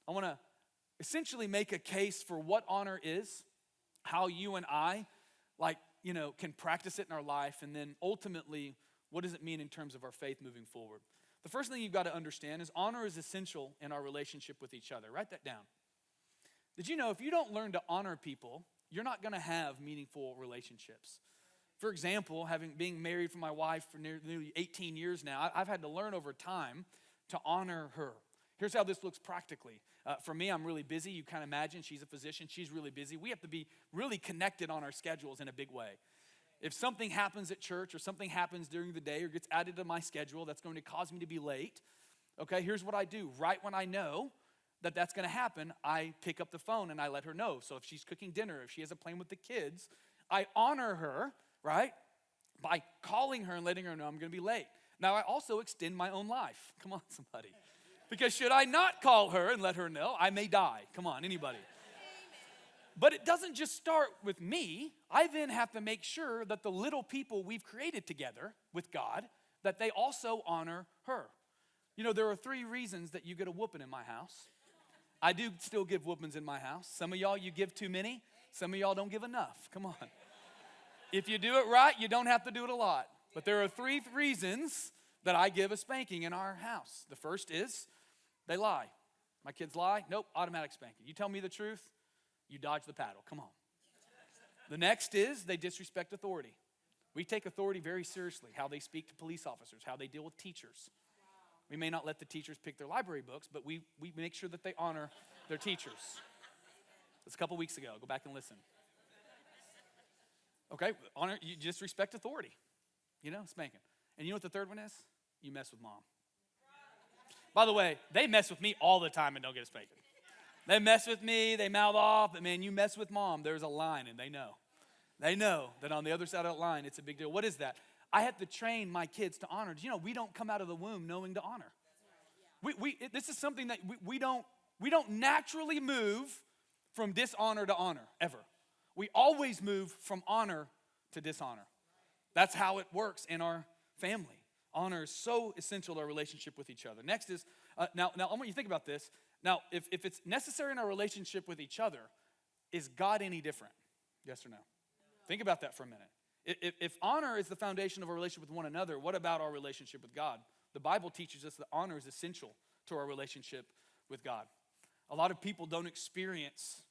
I want to essentially make a case for what honor is, how you and I, can practice it in our life, and then ultimately, what does it mean in terms of our faith moving forward? The first thing you've got to understand is honor is essential in our relationship with each other. Write that down. Did you know if you don't learn to honor people, you're not going to have meaningful relationships? For example, being married for my wife for nearly 18 years now, I've had to learn over time to honor her. Here's how this looks practically. For me, I'm really busy. You can imagine she's a physician. She's really busy. We have to be really connected on our schedules in a big way. If something happens at church or something happens during the day or gets added to my schedule that's going to cause me to be late, okay, here's what I do. Right when I know that that's going to happen, I pick up the phone and I let her know. So if she's cooking dinner, if she has a plan with the kids, I honor her, right, by calling her and letting her know I'm going to be late. Now, I also extend my own life. Come on, somebody. Because should I not call her and let her know, I may die. Come on, anybody. But it doesn't just start with me. I then have to make sure that the little people we've created together with God, that they also honor her. You know, there are 3 reasons that you get a whooping in my house. I do still give whoopings in my house. Some of y'all, you give too many. Some of y'all don't give enough. Come on. If you do it right, you don't have to do it a lot. But there are 3 reasons that I give a spanking in our house. The first is they lie. My kids lie. Nope, automatic spanking. You tell me the truth, you dodge the paddle. Come on. The next is they disrespect authority. We take authority very seriously, how they speak to police officers, how they deal with teachers. We may not let the teachers pick their library books, but we make sure that they honor their teachers. That's a couple weeks ago. Go back and listen. Okay, honor, you just respect authority. You know, spanking. And you know what the third one is? You mess with mom. By the way, they mess with me all the time and don't get a spanking. They mess with me, they mouth off, but man, you mess with mom, there's a line and they know. They know that on the other side of that line, it's a big deal. What is that? I have to train my kids to honor. You know, we don't come out of the womb knowing to honor. This is something that we don't naturally move from dishonor to honor, ever. We always move from honor to dishonor. That's how it works in our family. Honor is so essential to our relationship with each other. Next is, now I want you to think about this. Now, if it's necessary in our relationship with each other, is God any different? Yes or no? Think about that for a minute. If honor is the foundation of our relationship with one another, what about our relationship with God? The Bible teaches us that honor is essential to our relationship with God. A lot of people don't experience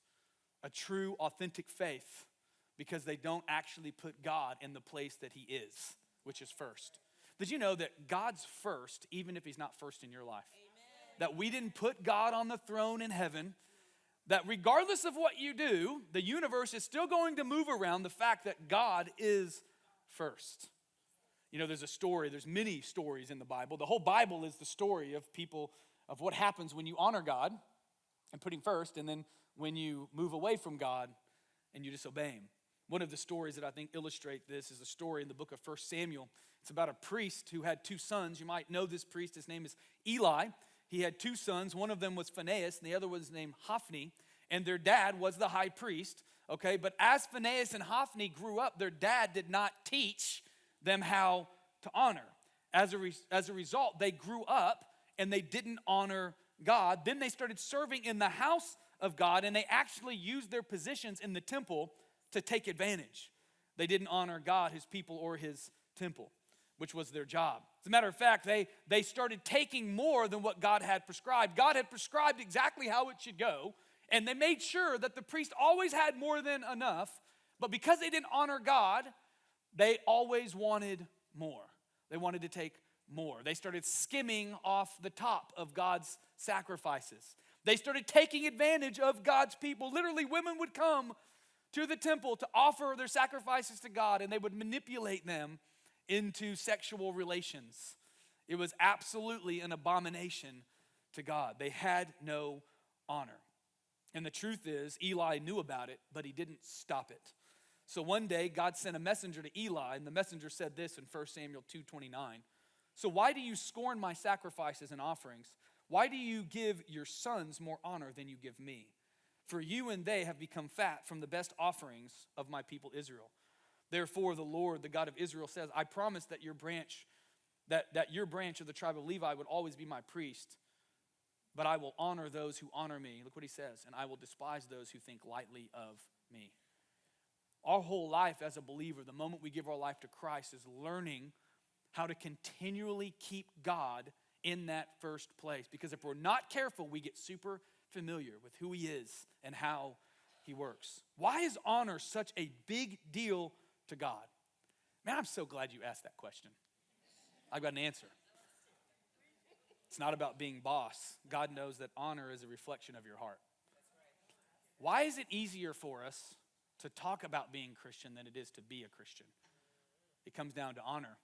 a true, authentic faith because they don't actually put God in the place that he is, which is first. Did you know that God's first, even if he's not first in your life? Amen. That we didn't put God on the throne in heaven. That regardless of what you do, the universe is still going to move around the fact that God is first. You know, there's many stories in the Bible. The whole Bible is the story of people, of what happens when you honor God and put him first, and then when you move away from God and you disobey him. One of the stories that I think illustrate this is a story in the book of 1 Samuel. It's about a priest who had 2 sons. You might know this priest. His name is Eli. He had 2 sons. One of them was Phinehas, and the other was named Hophni. And their dad was the high priest. Okay, but as Phinehas and Hophni grew up, their dad did not teach them how to honor. As a result, they grew up and they didn't honor God. Then they started serving in the house of God, and they actually used their positions in the temple to take advantage. They didn't honor God, his people, or his temple, which was their job. As a matter of fact, they started taking more than what God had prescribed. God had prescribed exactly how it should go, and they made sure that the priest always had more than enough, but because they didn't honor God, they always wanted more. They wanted to take more. They started skimming off the top of God's sacrifices. They started taking advantage of God's people. Literally, women would come to the temple to offer their sacrifices to God, and they would manipulate them into sexual relations. It was absolutely an abomination to God. They had no honor. And the truth is, Eli knew about it, but he didn't stop it. So one day, God sent a messenger to Eli, and the messenger said this in 1 Samuel 2:29. So why do you scorn my sacrifices and offerings? Why do you give your sons more honor than you give me? For you and they have become fat from the best offerings of my people Israel. Therefore, the Lord, the God of Israel, says, I promise that your branch of the tribe of Levi would always be my priest. but I will honor those who honor me. Look what he says, and I will despise those who think lightly of me. Our whole life as a believer, the moment we give our life to Christ, is learning how to continually keep God in that first place. Because if we're not careful, we get super familiar with who he is and how he works. Why is honor such a big deal to God? Man, I'm so glad you asked that question. I've got an answer. It's not about being boss. God knows that honor is a reflection of your heart. Why is it easier for us to talk about being Christian than it is to be a Christian? It comes down to honor.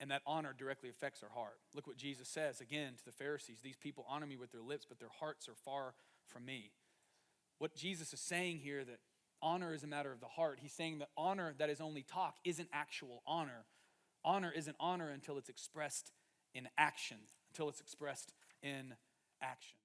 And that honor directly affects our heart. Look what Jesus says again to the Pharisees. These people honor me with their lips, but their hearts are far from me. What Jesus is saying here, that honor is a matter of the heart. He's saying that honor that is only talk isn't actual honor. Honor isn't honor until it's expressed in action, until it's expressed in action.